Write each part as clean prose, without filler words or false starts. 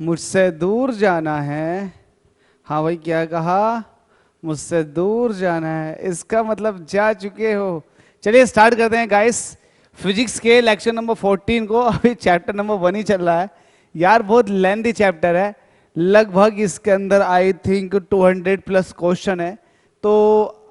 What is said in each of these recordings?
मुझसे दूर जाना है। हाँ भाई, क्या कहा? मुझसे दूर जाना है, इसका मतलब जा चुके हो। चलिए स्टार्ट करते हैं गाइस। फिजिक्स के लेक्चर नंबर 14 को, अभी चैप्टर नंबर 1 ही चल रहा है। यार बहुत लेंथी चैप्टर है। लगभग इसके अंदर आई थिंक 200 प्लस क्वेश्चन है। तो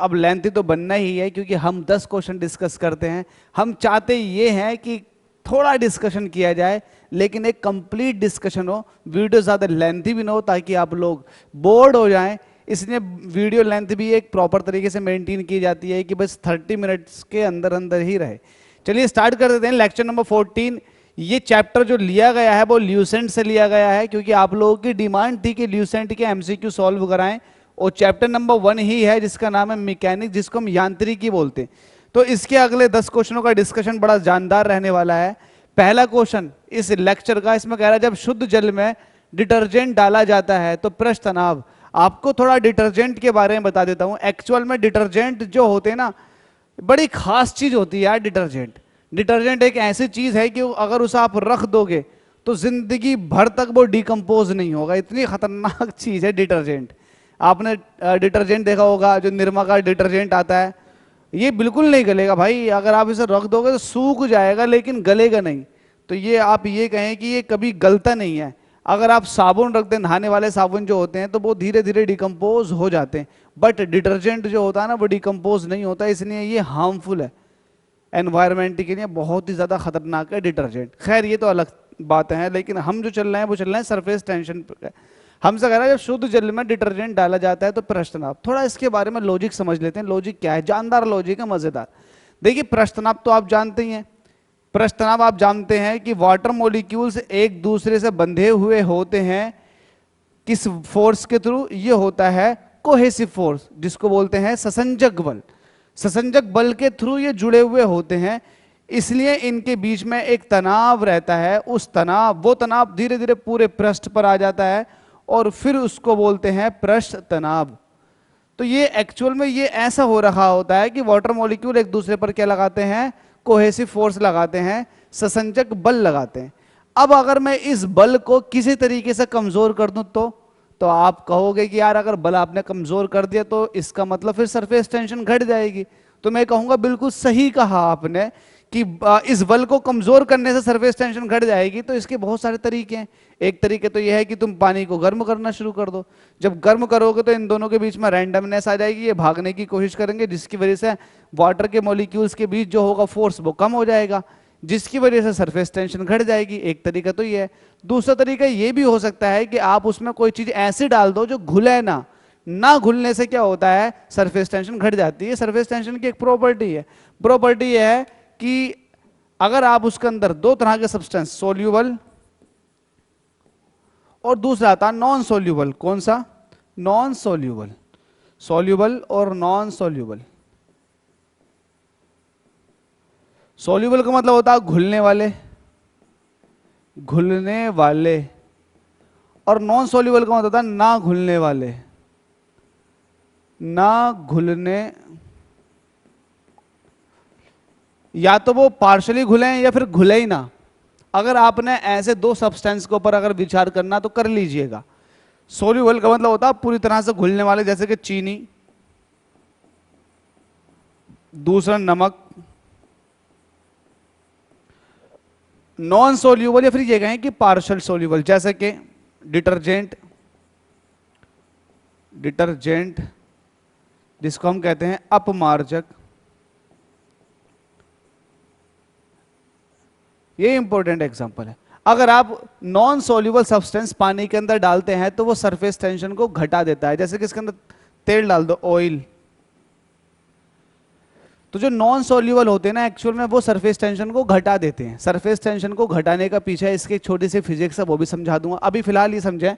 अब लेंथी तो बनना ही है, क्योंकि हम 10 क्वेश्चन डिस्कस करते हैं। हम चाहते ये हैं कि थोड़ा डिस्कशन किया जाए, लेकिन एक कंप्लीट डिस्कशन हो, वीडियो ज़्यादा लेंथी भी ना हो, ताकि आप लोग बोर्ड हो जाएं। इसलिए वीडियो लेंथ भी एक प्रॉपर तरीके से मेंटेन की जाती है कि बस 30 मिनट्स के अंदर अंदर ही रहे। चलिए स्टार्ट कर देते हैं लेक्चर नंबर 14। ये चैप्टर जो लिया गया है वो ल्यूसेंट से लिया गया है, क्योंकि आप लोगों की डिमांड थी कि ल्यूसेंट के एमसीक्यू सॉल्व कराएं। और चैप्टर नंबर 1 ही है जिसका नाम है मैकेनिक्स, जिसको हम यांत्रिकी बोलते हैं। तो इसके अगले 10 क्वेश्चनों का डिस्कशन बड़ा जानदार रहने वाला है। पहला क्वेश्चन इस लेक्चर का, इसमें कह रहा है जब शुद्ध जल में डिटर्जेंट डाला जाता है तो पृष्ठ तनाव। आपको थोड़ा डिटर्जेंट के बारे में बता देता हूं। एक्चुअल में डिटर्जेंट जो होते हैं ना, बड़ी खास चीज होती है यार डिटर्जेंट। डिटर्जेंट एक ऐसी चीज है कि अगर उसे आप रख दोगे तो जिंदगी भर तक वो डिकम्पोज नहीं होगा। इतनी खतरनाक चीज है डिटर्जेंट। आपने डिटर्जेंट देखा होगा, जो निरमा का डिटर्जेंट आता है, ये बिल्कुल नहीं गलेगा भाई। अगर आप इसे रख दोगे तो सूख जाएगा, लेकिन गलेगा नहीं। तो ये आप ये कहें कि ये कभी गलता नहीं है। अगर आप साबुन रख दें, नहाने वाले साबुन जो होते हैं, तो वो धीरे धीरे डिकम्पोज हो जाते हैं। बट डिटर्जेंट जो होता है ना, वो डिकम्पोज नहीं होता, इसलिए ये हार्मफुल है एनवायरमेंट के लिए, बहुत ही ज्यादा खतरनाक है डिटर्जेंट। खैर ये तो अलग बात है, लेकिन हम जो चल रहे हैं वो चल रहे हैं सरफेस टेंशन। हमसे कह रहा है जब शुद्ध जल में डिटर्जेंट डाला जाता है तो पृष्ठ तनाव। थोड़ा इसके बारे में लॉजिक समझ लेते हैं। लॉजिक क्या है? जानदार लॉजिक है, मजेदार। देखिए पृष्ठ तनाव तो आप जानते ही हैं। पृष्ठ तनाव आप जानते हैं कि वाटर मॉलिक्यूल्स एक दूसरे से बंधे हुए होते हैं। किस फोर्स के थ्रू? ये होता है कोहेसिव फोर्स, जिसको बोलते हैं ससंजक बल। ससंजक बल के थ्रू ये जुड़े हुए होते हैं, इसलिए इनके बीच में एक तनाव रहता है। उस तनाव, वो तनाव धीरे धीरे पूरे पृष्ठ पर आ जाता है, और फिर उसको बोलते हैं पृष्ठ तनाव। तो ये एक्चुअल में ये ऐसा हो रहा होता है कि वाटर मॉलिक्यूल एक दूसरे पर क्या लगाते हैं? कोहेसिव फोर्स लगाते हैं, ससंजक बल लगाते हैं। अब अगर मैं इस बल को किसी तरीके से कमजोर कर दूं तो आप कहोगे कि यार अगर बल आपने कमजोर कर दिया तो इसका मतलब फिर सरफेस टेंशन घट जाएगी। तो मैं कहूंगा बिल्कुल सही कहा आपने कि इस बल को कमजोर करने से सरफेस टेंशन घट जाएगी। तो इसके बहुत सारे तरीके हैं। एक तरीके तो यह है कि तुम पानी को गर्म करना शुरू कर दो। जब गर्म करोगे तो इन दोनों के बीच में रैंडमनेस आ जाएगी, ये भागने की कोशिश करेंगे, जिसकी वजह से वाटर के मॉलिक्यूल्स के बीच जो होगा फोर्स वो कम हो जाएगा, जिसकी वजह से सरफेस टेंशन घट जाएगी। एक तरीका तो ये है। दूसरा तरीका ये भी हो सकता है कि आप उसमें कोई चीज ऐसी डाल दो जो घुले ना घुलने से क्या होता है? सरफेस टेंशन घट जाती है। सरफेस टेंशन की एक प्रॉपर्टी है। प्रॉपर्टी यह है कि अगर आप उसके अंदर दो तरह के सब्सटेंस, सोल्यूबल और दूसरा आता है नॉन सोल्यूबल। कौन सा? Non soluble. सोल्यूबल और नॉन सोल्यूबल। सोल्यूबल का मतलब होता है घुलने वाले, घुलने वाले। और नॉन सोल्यूबल का मतलब होता है ना घुलने वाले, ना घुलने। या तो वो पार्शली घुले हैं या फिर घुले ही ना। अगर आपने ऐसे दो सब्सटेंस के ऊपर अगर विचार करना तो कर लीजिएगा। सोल्यूबल का मतलब होता है पूरी तरह से घुलने वाले, जैसे कि चीनी, दूसरा नमक। नॉन सोल्यूबल या फिर ये कहें कि पार्शल सोल्यूबल, जैसे कि डिटर्जेंट, डिटर्जेंट जिसको हम कहते हैं अपमार्जक। ये इंपॉर्टेंट एग्जांपल है। अगर आप नॉन सोल्यूबल सब्सटेंस पानी के अंदर डालते हैं तो वो सरफेस टेंशन को घटा देता है। जैसे कि इसके अंदर तेल डाल दो, ऑयल। तो जो नॉन सोल्यूबल होते हैं ना, एक्चुअल में वो सरफेस टेंशन को घटा देते हैं। सरफेस टेंशन को घटाने का पीछे इसकी एक छोटी सी फिजिक्स है, वो भी समझा दूंगा। अभी फिलहाल ये समझें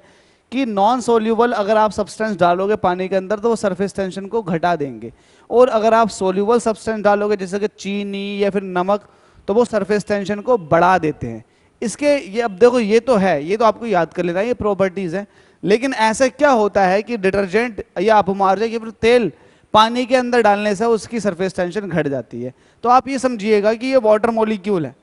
कि नॉन सोल्यूबल अगर आप सब्सटेंस डालोगे पानी के अंदर तो वो सरफेस टेंशन को घटा देंगे, और अगर आप सोल्यूबल सब्सटेंस डालोगे जैसे कि चीनी या फिर नमक तो वो सरफेस टेंशन को बढ़ा देते हैं। इसके ये अब देखो, ये तो है, ये तो आपको याद कर लेना है, ये प्रॉपर्टीज है। लेकिन ऐसा क्या होता है कि डिटर्जेंट या अपमार्जक या फिर तेल पानी के अंदर डालने से उसकी सरफेस टेंशन घट जाती है। तो आप ये समझिएगा कि ये वाटर मॉलिक्यूल है,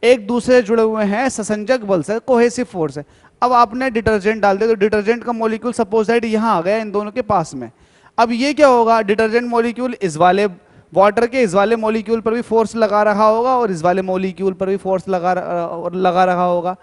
एक दूसरे से जुड़े हुए हैं ससंजक बल से, कोहेसिव फोर्स है। अब आपने डिटर्जेंट डाल दिया, तो डिटर्जेंट का मॉलिक्यूल सपोज दैट यहाँ आ गया इन दोनों के पास में। अब ये क्या होगा, डिटर्जेंट मॉलिक्यूल इस वाले वाटर के इस वाले मॉलिक्यूल पर भी फोर्स लगा रहा होगा और इस वाले मॉलिक्यूल पर भी फोर्स लगा रहा होगा।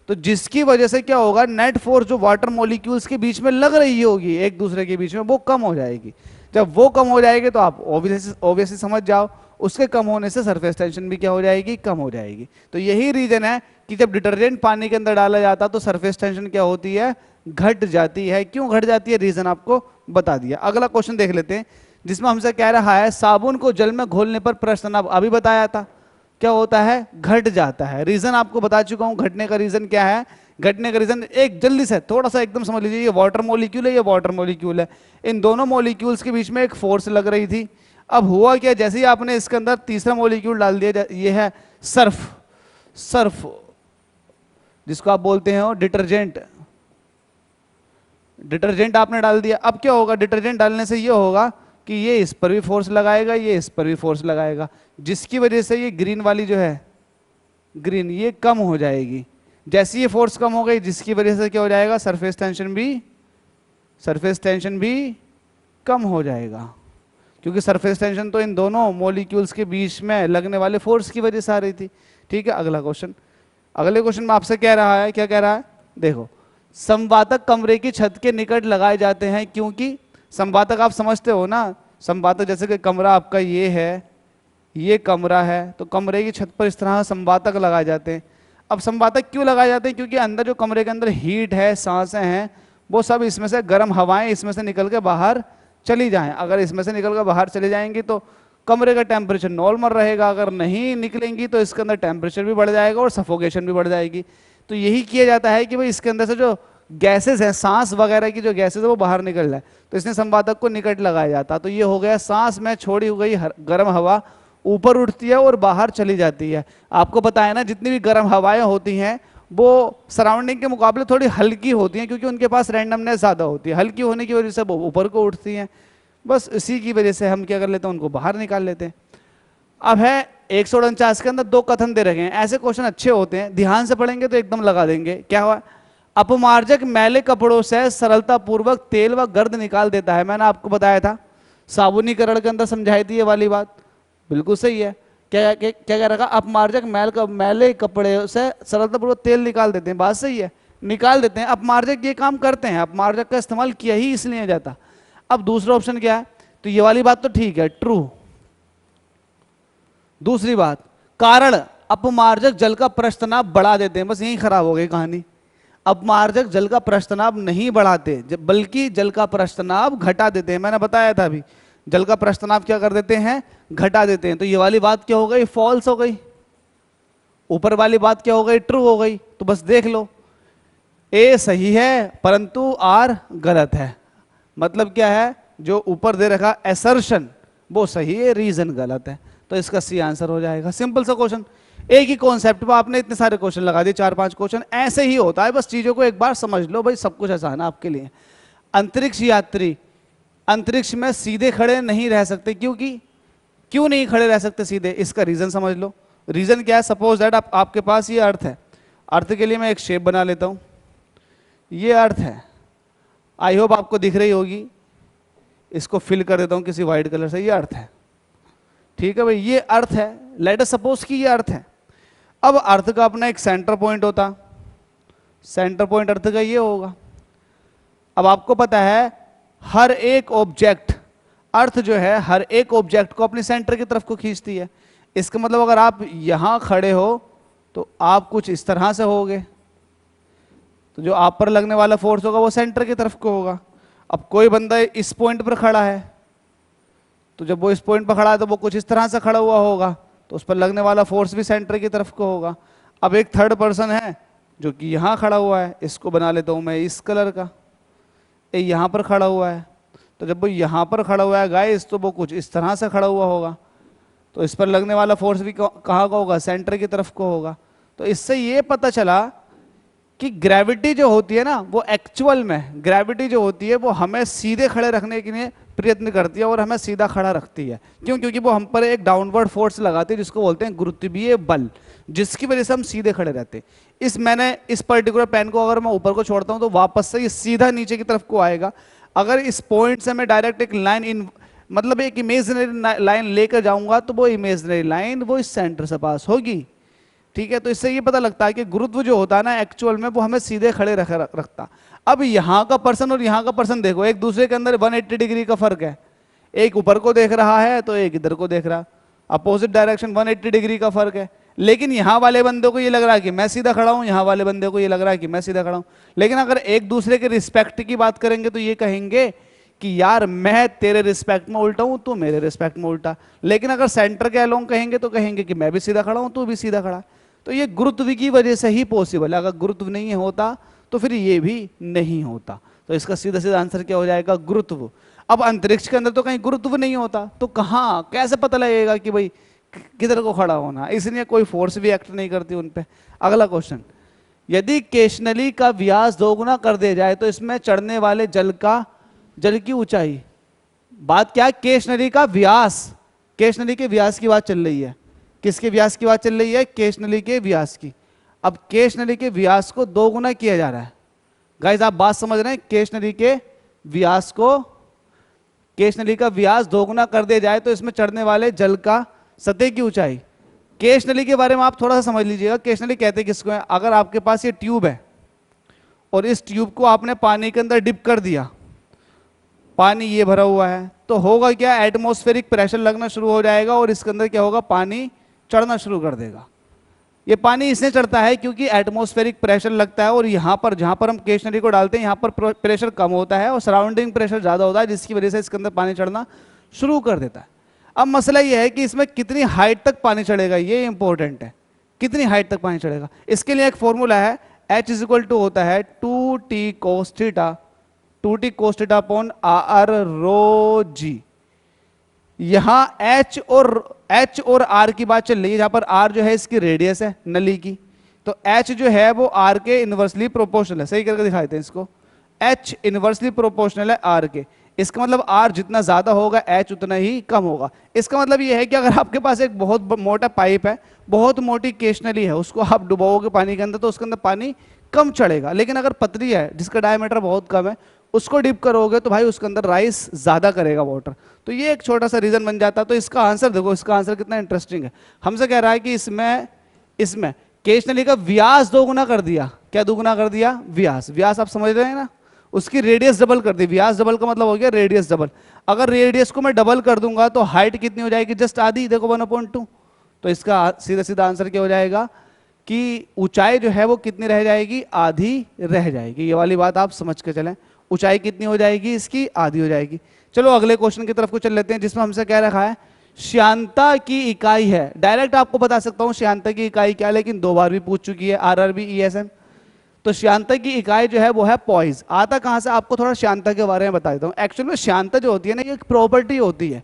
तो जिसकी वजह से क्या होगा, नेट फोर्स जो वाटर मॉलिक्यूल्स के बीच में लग रही होगी एक दूसरे के बीच में, वो कम हो जाएगी। जब वो कम हो जाएगी तो आप ऑब्वियसली समझ जाओ, उसके कम होने से सरफेस टेंशन भी क्या हो जाएगी, कम हो जाएगी। तो यही रीजन है कि जब डिटर्जेंट पानी के अंदर डाला जाता तो सरफेस टेंशन क्या होती है, घट जाती है। क्यों घट जाती है, रीजन आपको बता दिया। अगला क्वेश्चन देख लेते हैं, जिसमें हमसे कह रहा है साबुन को जल में घोलने पर पृष्ठ तनाव, अभी बताया था क्या होता है, घट जाता है। रीजन आपको बता चुका हूं, घटने का रीजन क्या है। घटने का रीजन एक जल्दी से थोड़ा सा एकदम समझ लीजिए, ये वाटर मॉलिक्यूल है, ये वाटर मॉलिक्यूल है, इन दोनों मॉलिक्यूल्स के बीच में एक फोर्स लग रही थी। अब हुआ क्या, जैसे ही आपने इसके अंदर तीसरा मॉलिक्यूल डाल दिया, ये है सर्फ, सर्फ जिसको आप बोलते हैं डिटर्जेंट, डिटर्जेंट आपने डाल दिया। अब क्या होगा, डिटर्जेंट डालने से ये होगा कि ये इस पर भी फोर्स लगाएगा, ये इस पर भी फोर्स लगाएगा, जिसकी वजह से ये ग्रीन वाली जो है, ग्रीन, ये कम हो जाएगी। जैसे ये फोर्स कम हो गई, जिसकी वजह से क्या हो जाएगा, सरफेस टेंशन भी कम हो जाएगा, क्योंकि सरफेस टेंशन तो इन दोनों मॉलिक्यूल्स के बीच में लगने वाले फोर्स की वजह से आ रही थी। ठीक है, अगला क्वेश्चन। अगले क्वेश्चन में आपसे कह रहा है, क्या कह रहा है, देखो, संवातक कमरे की छत के निकट लगाए जाते हैं, क्योंकि संवातक आप समझते हो ना, संवातक जैसे कि कमरा आपका ये है, ये कमरा है, तो कमरे की छत पर इस तरह संवातक लगाए जाते हैं। अब संवातक क्यों लगाए जाते हैं, क्योंकि अंदर जो कमरे के अंदर हीट है, सांसें हैं, वो सब इसमें से गर्म हवाएं इसमें से निकल के बाहर चली जाएं। अगर इसमें से निकल कर बाहर चली जाएंगी तो कमरे का टेम्परेचर नॉर्मल रहेगा, अगर नहीं निकलेंगी तो इसके अंदर टेम्परेचर भी बढ़ जाएगा और सफोकेशन भी बढ़ जाएगी। तो यही किया जाता है कि भाई इसके अंदर से जो गैसेज हैं, सांस वगैरह की जो गैसेज है वो बाहर निकल जाए, तो इसने संवादक को निकट लगाया जाता। तो ये हो गया, सांस में छोड़ी हुई गर्म हवा ऊपर उठती है और बाहर चली जाती है। आपको पता है ना, जितनी भी गर्म हवाएं होती हैं वो सराउंडिंग के मुकाबले थोड़ी हल्की होती हैं, क्योंकि उनके पास रैंडमनेस ज़्यादा होती है। हल्की होने की वजह से वो ऊपर को उठती हैं, बस इसी की वजह से हम क्या कर लेते हैं, उनको बाहर निकाल लेते हैं। अब है 149 के अंदर दो कथन दे रखे हैं। ऐसे क्वेश्चन अच्छे होते हैं, ध्यान से पढ़ेंगे तो एकदम लगा देंगे। क्या हुआ, अपमार्जक मैले कपड़ों से सरलता पूर्वक तेल व गर्द निकाल देता है। मैंने आपको बताया था साबुनीकरण के अंदर समझाई थी ये वाली बात, बिल्कुल सही है। क्या क्या कह रखा, अपमार्जक मैले कपड़े से सरलतापूर्वक तेल निकाल देते हैं, बात सही है, निकाल देते हैं। अपमार्जक ये काम करते हैं, अपमार्जक का इस्तेमाल किया ही इसलिए जाता। अब दूसरा ऑप्शन क्या है, तो ये वाली बात तो ठीक है, ट्रू। दूसरी बात, कारण अपमार्जक जल का पृष्ठ तनाव बढ़ा देते हैं, बस यही खराब हो गई कहानी। अपमार्जक जल का पृष्ठ तनाव नहीं बढ़ाते, बल्कि जल का पृष्ठ तनाव घटा देते हैं। मैंने बताया था अभी, जल का पृष्ठ तनाव क्या कर देते हैं, घटा देते हैं। तो ये वाली बात क्या हो गई, फॉल्स हो गई। ऊपर वाली बात क्या हो गई, ट्रू हो गई। तो बस देख लो, ए सही है परंतु आर गलत है। मतलब क्या है, जो ऊपर दे रखा एसर्शन वो सही है, रीजन गलत है। तो इसका सी आंसर हो जाएगा। सिंपल सा क्वेश्चन, एक ही कॉन्सेप्ट पर आपने इतने सारे क्वेश्चन लगा दिए, 4-5 क्वेश्चन। ऐसे ही होता है, बस चीजों को एक बार समझ लो भाई, सब कुछ आसान है आपके लिए। अंतरिक्ष यात्री अंतरिक्ष में सीधे खड़े नहीं रह सकते, क्यों नहीं खड़े रह सकते सीधे, इसका रीजन समझ लो। रीजन क्या है, सपोज दैट आपके पास ये अर्थ है, अर्थ के लिए मैं एक शेप बना लेता हूं, ये अर्थ है, आई होप आपको दिख रही होगी। इसको फिल कर देता हूं किसी व्हाइट कलर से, ये अर्थ है, ठीक है भाई, ये अर्थ है। लेट अस सपोज कि ये अर्थ है। अब अर्थ का अपना एक सेंटर पॉइंट होता, सेंटर पॉइंट अर्थ का ये होगा। अब आपको पता है हर एक ऑब्जेक्ट, अर्थ जो है हर एक ऑब्जेक्ट को अपने सेंटर की तरफ को खींचती है। इसका मतलब अगर आप यहां खड़े हो तो आप कुछ इस तरह से होगे, तो जो आप पर लगने वाला फोर्स होगा वो सेंटर की तरफ को होगा। अब कोई बंदा इस पॉइंट पर खड़ा है, तो जब वो इस पॉइंट पर खड़ा है तो वो कुछ इस तरह से खड़ा हुआ होगा, तो उस पर लगने वाला फोर्स भी सेंटर की तरफ को होगा। अब एक थर्ड पर्सन है जो कि यहाँ खड़ा हुआ है, इसको बना लेता हूँ मैं इस कलर का, ये यहाँ पर खड़ा हुआ है, तो जब वो यहाँ पर खड़ा हुआ है गाइस, तो वो कुछ इस तरह से खड़ा हुआ होगा, तो इस पर लगने वाला फोर्स भी कहाँ का होगा, सेंटर की तरफ को होगा। तो इससे ये पता चला कि ग्रेविटी जो होती है ना, वो एक्चुअल में ग्रेविटी जो होती है वो हमें सीधे खड़े रखने के लिए प्रयत्न करती है और हमें सीधा खड़ा रखती है। क्यों, क्योंकि वो हम पर एक डाउनवर्ड फोर्स लगाती है जिसको बोलते हैं गुरुत्वीय बल। जिसकी वजह से हम सीधे खड़े रहते हैं। इस पर्टिकुलर पेन को अगर मैं ऊपर को छोड़ता हूं तो वापस से ये सीधा नीचे की तरफ को आएगा। अगर इस पॉइंट से मैं डायरेक्ट एक लाइन इन मतलब एक इमेजिनरी लाइन लेकर जाऊंगा तो वो इमेजिनरी लाइन वो इस सेंटर से पास होगी। ठीक है, तो इससे ये पता लगता है कि गुरुत्व जो होता है ना एक्चुअल में वो हमें सीधे खड़े रखता। अब यहाँ का पर्सन और यहाँ का पर्सन देखो, एक दूसरे के अंदर 180 डिग्री का फर्क है। एक ऊपर को देख रहा है तो एक इधर को देख रहा, अपोजिट डायरेक्शन 180 डिग्री का फर्क है। लेकिन यहाँ वाले बंदे को ये लग रहा है कि मैं सीधा खड़ा हूँ, यहाँ वाले बंदे को ये लग रहा है कि मैं सीधा खड़ा हूँ। लेकिन अगर एक दूसरे के रिस्पेक्ट की बात करेंगे तो ये कहेंगे कि यार मैं तेरे रिस्पेक्ट में उल्टा हूँ, तू मेरे रिस्पेक्ट में उल्टा। लेकिन अगर सेंटर के अलोंग कहेंगे तो कहेंगे कि मैं भी सीधा खड़ा हूँ, तू भी सीधा खड़ा। तो ये गुरुत्व की वजह से ही पॉसिबल है, अगर गुरुत्व नहीं होता तो फिर ये भी नहीं होता। तो इसका सीधा सीधा आंसर क्या हो जाएगा, गुरुत्व। अब अंतरिक्ष के अंदर तो कहीं गुरुत्व नहीं होता, तो कहाँ कैसे पता लगेगा कि भाई किधर को खड़ा होना, इसलिए कोई फोर्स भी एक्ट नहीं करती उन पे। अगला क्वेश्चन, यदि केशनली का व्यास दोगुना कर दिया जाए तो इसमें चढ़ने वाले जल की ऊंचाई, बात क्या है, केशनली का व्यास, केशनली के व्यास की बात चल रही है। किसके व्यास की बात चल रही है, केशनली के व्यास की। अब केशनली के व्यास को दोगुना किया जा रहा है। गाइस आप बात समझ रहे हैं, केशनली के व्यास को, केशनली का व्यास दोगुना कर दिया जाए तो इसमें चढ़ने वाले जल का सतह की ऊंचाई। केशनली के बारे में आप थोड़ा सा समझ लीजिएगा, केशनली कहते किसको है। अगर आपके पास ये ट्यूब है और इस ट्यूब को आपने पानी के अंदर डिप कर दिया, पानी ये भरा हुआ है, तो होगा क्या, एटमॉस्फेरिक प्रेशर लगना शुरू हो जाएगा और इसके अंदर क्या होगा, पानी चढ़ना शुरू कर देगा। ये पानी इसलिए चढ़ता है क्योंकि एटमॉस्फेरिक प्रेशर लगता है और यहाँ पर जहाँ पर हम केशनली को डालते हैं यहाँ पर प्रेशर कम होता है और सराउंडिंग प्रेशर ज़्यादा होता है, जिसकी वजह से इसके अंदर पानी चढ़ना शुरू कर देता है। अब मसला ये है कि इसमें कितनी हाइट तक पानी चढ़ेगा, ये इंपॉर्टेंट है, कितनी हाइट तक पानी चढ़ेगा। इसके लिए एक फॉर्मूला है, H = होता है 2t cos theta, 2t cos theta upon r rho g। यहां H और R की बात चल रही है, जहां पर R जो है इसकी रेडियस है नली की, तो H जो है वो R के इनवर्सली प्रोपोर्शनल है। सही करके दिखा देते हैं इसको, H इनवर्सली प्रोपोर्शनल है R के। इसका मतलब R जितना ज्यादा होगा H उतना ही कम होगा। इसका मतलब ये है कि अगर आपके पास एक बहुत मोटा पाइप है, बहुत मोटी केशनली है, उसको आप डुबाओगे पानी के अंदर तो उसके अंदर पानी कम चढ़ेगा। लेकिन अगर पतली है जिसका डायमीटर बहुत कम है, उसको डिप करोगे तो भाई उसके अंदर राइस ज्यादा करेगा वाटर। तो ये एक छोटा सा रीजन बन जाता है। तो इसका आंसर देखो, इसका आंसर कितना इंटरेस्टिंग है। हमसे कह रहा है कि इसमें केशनली का व्यास दोगुना कर दिया। क्या दोगुना कर दिया, व्यास आप समझ रहे हैं ना, उसकी रेडियस डबल कर दी। व्यास डबल का मतलब हो गया रेडियस डबल। अगर रेडियस को मैं डबल कर दूंगा तो हाइट कितनी हो जाएगी, जस्ट आधी, देखो 1/2। तो इसका सीधा सीधा आंसर क्या हो जाएगा कि ऊंचाई जो है वो कितनी रह जाएगी, आधी रह जाएगी। ये वाली बात आप समझ के चलें, ऊंचाई कितनी हो जाएगी इसकी, आधी हो जाएगी। चलो अगले क्वेश्चन की तरफ को चल लेते हैं, जिसमें हमसे कह रखा है श्यानता की इकाई है। डायरेक्ट आपको बता सकता हूं श्यानता की इकाई क्या है, लेकिन 2 बार भी पूछ चुकी है RRB ESM। तो श्यानता की इकाई जो है वो है पॉइज। आता कहां से, आपको थोड़ा श्यानता के बारे में बता देता हूं। एक्चुअली में श्यानता जो होती है ना, ये एक प्रॉपर्टी होती है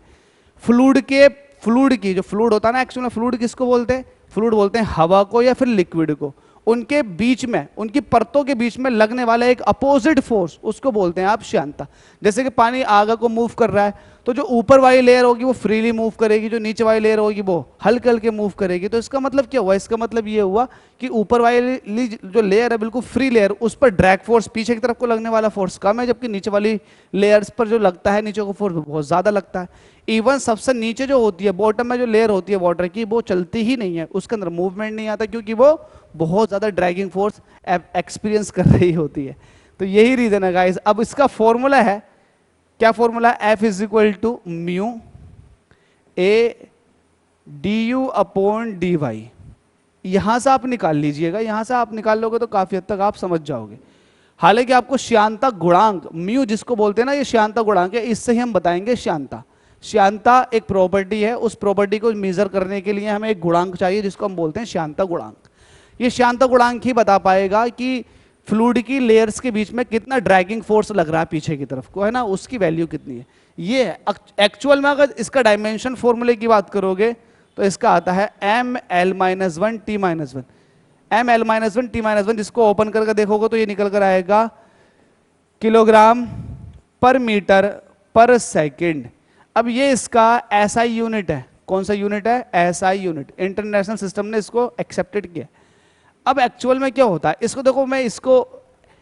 फ्लूइड की। जो फ्लूइड होता है ना, एक्चुअली फ्लूइड किसको बोलते हैं, फ्लूइड बोलते हैं हवा को या फिर लिक्विड को। उनके बीच में, उनकी परतों के बीच में लगने वाला एक अपोजिट फोर्स, उसको बोलते हैं आप श्यानता। जैसे कि पानी आगे को मूव कर रहा है, तो जो ऊपर वाली लेयर होगी वो फ्रीली मूव करेगी, जो नीचे वाली लेयर होगी वो हल्के हल्के मूव करेगी। तो इसका मतलब क्या हुआ, इसका मतलब ये हुआ कि ऊपर वाली जो लेयर है बिल्कुल फ्री लेयर, उस पर ड्रैग फोर्स, पीछे की तरफ को लगने वाला फोर्स कम है, जबकि नीचे वाली लेयर्स पर जो लगता है नीचे को फोर्स बहुत ज्यादा लगता है। इवन सबसे नीचे जो होती है, बॉटम में जो लेयर होती है वाटर की, वो चलती ही नहीं है, उसके अंदर मूवमेंट नहीं आता, क्योंकि वो बहुत ज्यादा ड्रैगिंग फोर्स एक्सपीरियंस कर रही होती है। तो यही रीजन है गाइस। अब इसका फॉर्मूला है, क्या formula, F = mu A du upon dy। यहां से आप निकाल लीजिएगा, यहां से आप निकाल लोगे तो काफी हद तक आप समझ जाओगे। हालांकि आपको श्यानता गुणांक, म्यू जिसको बोलते हैं ना, ये श्यानता गुणांक है, इससे ही हम बताएंगे श्यानता। श्यानता एक प्रॉपर्टी है, उस प्रॉपर्टी को मेजर करने के लिए हमें एक गुणांक चाहिए जिसको हम बोलते हैं श्यानता गुणांक। ये श्यानता गुणांक ही बता पाएगा कि फ्लूइड की लेयर्स के बीच में कितना ड्रैगिंग फोर्स लग रहा है पीछे की तरफ को, है ना, उसकी वैल्यू कितनी है। ये एक्चुअल में अगर इसका डायमेंशन फॉर्मूले की बात करोगे तो इसका आता है ml-1 t-1, ml-1 t-1, जिसको ओपन करके देखोगे तो ये निकल कर आएगा किलोग्राम पर मीटर पर सेकेंड। अब ये इसका SI यूनिट है, कौन सा यूनिट है? SI unit. इंटरनेशनल सिस्टम ने इसको एक्सेप्टेड किया। अब एक्चुअल में क्या होता है, इसको देखो, मैं इसको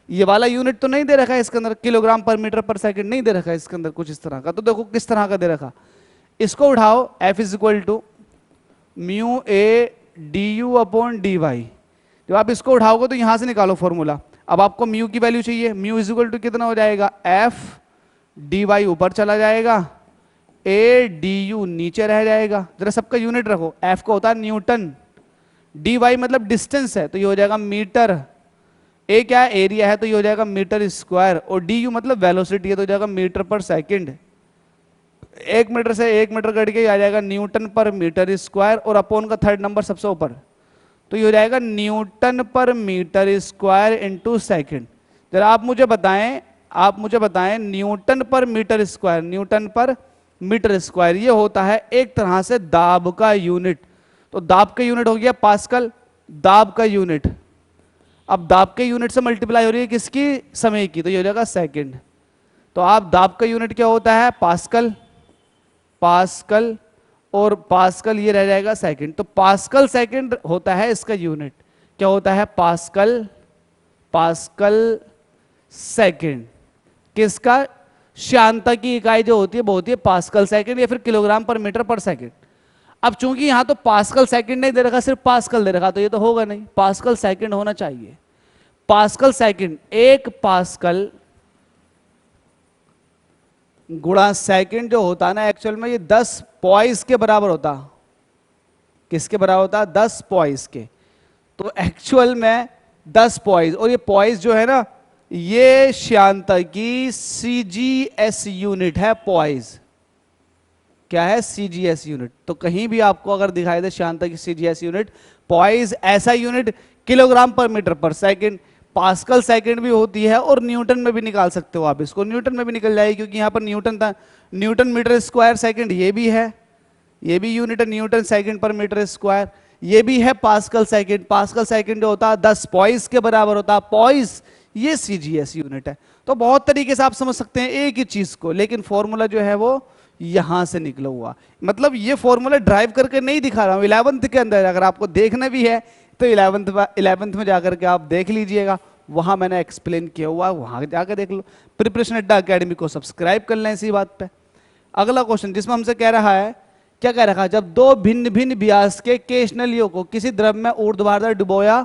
ये वाला यूनिट तो नहीं दे रखा है इसके अंदर, किलोग्राम पर मीटर पर सेकंड नहीं दे रखा है इसके अंदर कुछ इस तरह का। तो देखो किस तरह का दे रखा, इसको उठाओ, F is equal to mu A D U upon D Y. जब आप इसको उठाओगे तो यहां से निकालो फॉर्मूला। अब आपको म्यू की वैल्यू चाहिए, म्यू इज इक्वल टू कितना हो जाएगा? F डी वाई ऊपर चला जाएगा, ए डी यू नीचे रह जाएगा। जरा सबका यूनिट रखो, F को होता है न्यूटन, डी वाई मतलब डिस्टेंस है तो ये हो जाएगा मीटर, ए क्या है? एरिया है तो ये हो जाएगा मीटर स्क्वायर, और डी यू मतलब वेलोसिटी है तो हो जाएगा मीटर पर सेकंड। 1 मीटर से 1 मीटर कट के आ जाएगा न्यूटन पर मीटर स्क्वायर, और अपॉन का थर्ड नंबर सबसे ऊपर, तो ये हो जाएगा न्यूटन पर मीटर स्क्वायर इनटू सेकंड। जरा आप मुझे बताएं न्यूटन पर मीटर स्क्वायर, न्यूटन पर मीटर स्क्वायर ये होता है एक तरह से दाब का यूनिट। तो दाब का यूनिट हो गया पास्कल, दाब का यूनिट। अब दाब के यूनिट से मल्टीप्लाई हो रही है किसकी? समय की, तो ये हो जाएगा सेकंड। तो आप दाब का यूनिट क्या होता है? पास्कल, पास्कल, और पास्कल ये रह जाएगा सेकंड। तो पास्कल सेकंड होता है इसका यूनिट। क्या होता है? Pascal, pascal second. किसका? श्यानता की इकाई जो होती है वो होती है पास्कल सेकंड या फिर किलोग्राम पर मीटर पर सेकंड। अब चूंकि यहां तो पास्कल सेकंड नहीं दे रखा, सिर्फ पास्कल दे रखा, तो ये तो होगा नहीं, पास्कल सेकंड होना चाहिए। पास्कल सेकंड, 1 पास्कल गुणा सेकंड जो होता है ना, एक्चुअल में ये 10 पॉइस के बराबर होता। किसके बराबर होता? 10 पॉइस के। तो एक्चुअल में 10 पॉइस, और ये पॉइस जो है ना, ये श्यानता की सीजीएस यूनिट है। पॉइस क्या है? CGS unit. तो कहीं भी आपको अगर दिखाई दे श्यानता की सीजीएस यूनिट, पॉइस ऐसा यूनिट किलोग्राम पर मीटर पर सेकंड, पास्कल सेकंड भी होती है, और न्यूटन में भी निकाल सकते हो आप इसको, न्यूटन में भी निकल जाएगी क्योंकि यहां पर न्यूटन था, न्यूटन मीटर स्क्वायर सेकंड ये भी है, ये भी यूनिट है न्यूटन सेकंड पर मीटर स्क्वायर, ये भी है पास्कल सेकंड। पास्कल सेकंड जो होता है 10 पॉइस के बराबर होता है। पॉइस ये सीजीएस यूनिट है। तो बहुत तरीके से आप समझ सकते हैं एक ही चीज को, लेकिन फॉर्मूला जो है वो यहां से निकला हुआ। मतलब ये फॉर्मूला ड्राइव करके नहीं दिखा रहा हूं, 11th के अंदर अगर आपको देखना भी है तो 11th में जाकर के आप देख लीजिएगा, वहां मैंने एक्सप्लेन किया हुआ, वहां जाकर देख लो। प्रिपरेशन अड्डा अकेडमी को सब्सक्राइब कर लें इसी बात पे। अगला क्वेश्चन जिसमें हमसे कह रहा है, क्या कह रखा है? जब दो भिन्न भिन्न व्यास के केश नलियों को किसी द्रव में ऊर्ध्वाधर डुबोया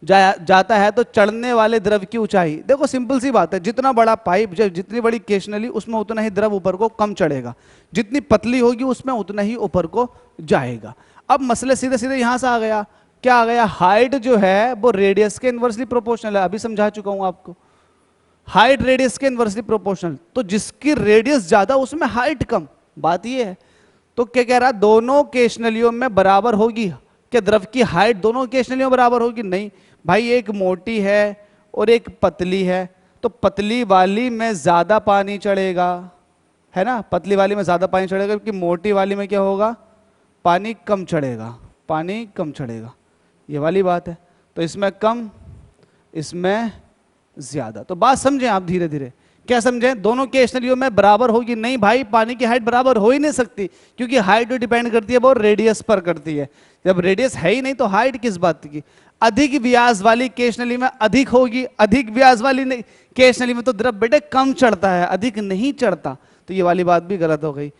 जाता है तो चढ़ने वाले द्रव की ऊंचाई, देखो सिंपल सी बात है, जितना बड़ा पाइप, जितनी बड़ी केश नली, उसमें उतना ही द्रव ऊपर को कम चढ़ेगा, जितनी पतली होगी उसमें उतना ही ऊपर को जाएगा। अब मसले सीधे सीधे यहां से आ गया, क्या आ गया? हाइट जो है वो रेडियस के इनवर्सली प्रोपोर्शनल है, अभी समझा चुका हूं आपको, हाइट रेडियस के इनवर्सली प्रोपोर्शनल। तो जिसकी रेडियस ज्यादा उसमें हाइट कम, बात ये है। तो क्या कह रहा है? दोनों केश नलियों में बराबर होगी। क्या द्रव की हाइट दोनों केश नलियों में बराबर होगी? नहीं भाई, एक मोटी है और एक पतली है, तो पतली वाली में ज्यादा पानी चढ़ेगा, है ना, पतली वाली में ज्यादा पानी चढ़ेगा, क्योंकि मोटी वाली में क्या होगा? पानी कम चढ़ेगा, पानी कम चढ़ेगा, ये वाली बात है। तो इसमें कम, इसमें ज्यादा। तो बात समझें आप धीरे धीरे। क्या समझें? दोनों केश नलियों में बराबर होगी? नहीं भाई, पानी की हाइट बराबर हो ही नहीं सकती, क्योंकि हाइट जो डिपेंड करती है वो रेडियस पर करती है। जब रेडियस है ही नहीं तो हाइट किस बात की? अधिक व्यास वाली केश नली में अधिक होगी, अधिक व्यास वाली केश नली में तो द्रव बेटे कम चढ़ता है, अधिक नहीं चढ़ता। तो ये वाली बात भी गलत हो गई।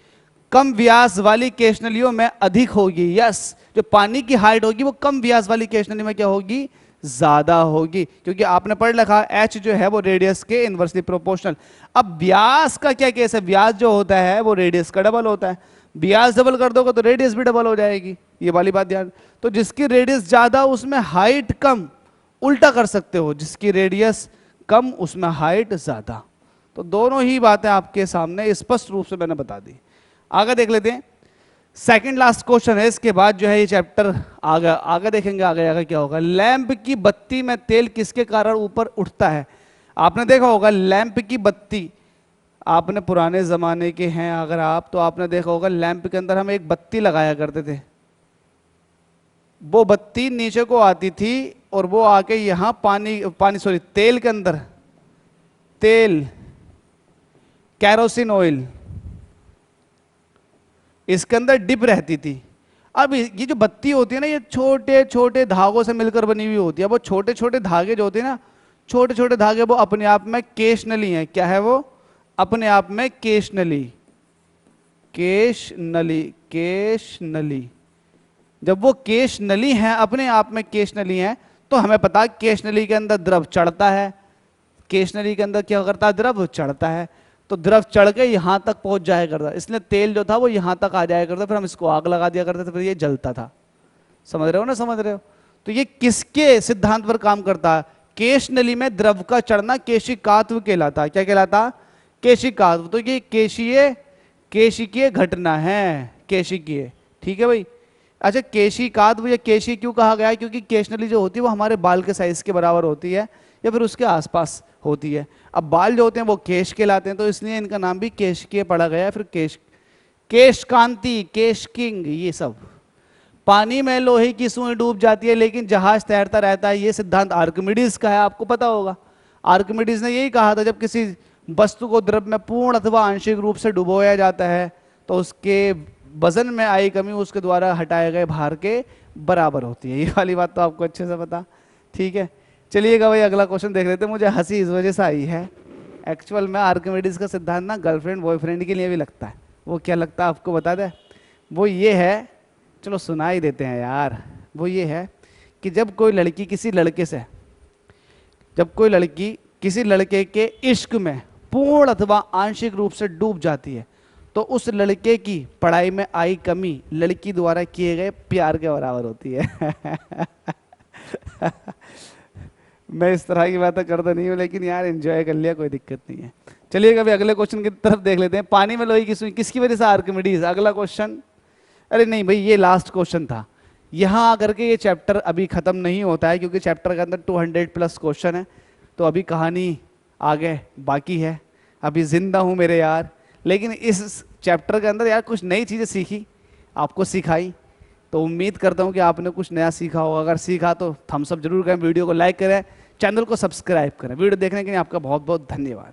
कम व्यास वाली केश नलियों में अधिक होगी, यस, जो पानी की हाइट होगी वो कम व्यास वाली केश नली में क्या होगी? ज्यादा होगी, क्योंकि आपने पढ़ रखा h जो है वो रेडियस के इनवर्सली प्रोपोर्शनल। अब व्यास का क्या केस है? व्यास जो होता है वो रेडियस का डबल होता है, व्यास डबल कर दोगे तो रेडियस भी डबल हो जाएगी, ये वाली बात ध्यान। तो जिसकी रेडियस ज्यादा उसमें हाइट कम, उल्टा कर सकते हो, जिसकी रेडियस कम उसमें हाइट ज्यादा। तो दोनों ही बातें आपके सामने स्पष्ट रूप से मैंने बता दी। आगे देख लेते हैं, सेकंड लास्ट क्वेश्चन है, इसके बाद जो है ये चैप्टर आगे देखेंगे, आगे क्या होगा। लैंप की बत्ती में तेल किसके कारण ऊपर उठता है? आपने देखा होगा लैंप की बत्ती, आपने पुराने जमाने के हैं अगर आप, तो आपने देखा होगा लैंप के अंदर हम एक बत्ती लगाया करते थे, वो बत्ती नीचे को आती थी और वो आके यहां तेल के अंदर, तेल, कैरोसिन ऑयल, इसके अंदर डिप रहती थी। अब ये जो बत्ती होती है ना, ये छोटे छोटे धागों से मिलकर बनी हुई होती है। वो छोटे छोटे धागे जो होते हैं ना, छोटे छोटे धागे, वो अपने आप में केश नली हैं। क्या है वो? अपने आप में केश नली, केश नली, केश नली। जब वो केश नली है, अपने आप में केश नली है, तो हमें पता है केश नली के अंदर द्रव चढ़ता है। केश नली के अंदर क्या करता है? द्रव चढ़ता है। तो द्रव चढ़ के यहां तक पहुंच जाया करता, इसलिए तेल जो था वो यहां तक आ जाया करता, फिर हम इसको आग लगा दिया करते थे, फिर ये जलता था। समझ रहे हो ना? समझ रहे हो? तो ये किसके सिद्धांत पर काम करता है? केश नली में द्रव का चढ़ना केशिकात्व कहलाता है। क्या कहलाता? केशिकात्व। तो ये केशीय, केशिकीय घटना है, केशिकीय। ठीक है भाई। अच्छा, केशिकात्व या केशी क्यों कहा गया है? क्योंकि केश नली जो होती है वो हमारे बाल के साइज के बराबर होती है या फिर उसके आसपास होती है। अब बाल जो होते हैं वो केश कहलाते हैं, तो इसलिए इनका नाम भी केशकीय पड़ा गया है। फिर केश, केश कांति, केश किंग, ये सब। पानी में लोहे की सुई डूब जाती है लेकिन जहाज तैरता रहता है, ये सिद्धांत आर्किमिडीज का है, आपको पता होगा। आर्किमिडीज ने यही कहा था, जब किसी वस्तु को द्रव में पूर्ण अथवा आंशिक रूप से डुबोया जाता है तो उसके वजन में आई कमी उसके द्वारा हटाए गए भार के बराबर होती है। ये वाली बात तो आपको अच्छे से पता। ठीक है, चलिएगा भाई, अगला क्वेश्चन देख लेते हैं। मुझे हंसी इस वजह से आई है, एक्चुअल में आर्किमिडीज का सिद्धांत ना गर्लफ्रेंड बॉयफ्रेंड के लिए भी लगता है। वो क्या लगता है आपको बता दे? वो ये है, चलो सुना ही देते हैं यार। वो ये है कि जब कोई लड़की किसी लड़के से, जब कोई लड़की किसी लड़के के इश्क में पूर्ण अथवा आंशिक रूप से डूब जाती है तो उस लड़के की पढ़ाई में आई कमी लड़की द्वारा किए गए प्यार के बराबर होती है। मैं इस तरह की बातें करता नहीं हूँ, लेकिन यार एंजॉय कर लिया, कोई दिक्कत नहीं है। चलिए कभी अगले क्वेश्चन की तरफ देख लेते हैं। पानी में लोहे की सुई किसकी वजह से आर्किमिडीज? अगला क्वेश्चन, अरे नहीं भाई, ये लास्ट क्वेश्चन था। यहाँ आकर के ये चैप्टर अभी खत्म नहीं होता है, क्योंकि चैप्टर के अंदर 200 प्लस क्वेश्चन है, तो अभी कहानी आगे बाकी है। अभी जिंदा हूँ मेरे यार, लेकिन इस चैप्टर के अंदर यार कुछ नई चीज़ें सीखी, आपको सिखाई, तो उम्मीद करता हूँ कि आपने कुछ नया सीखा होगा। अगर सीखा तो थम्स अप जरूर करें, वीडियो को लाइक करें, चैनल को सब्सक्राइब करें। वीडियो देखने के लिए आपका बहुत बहुत धन्यवाद।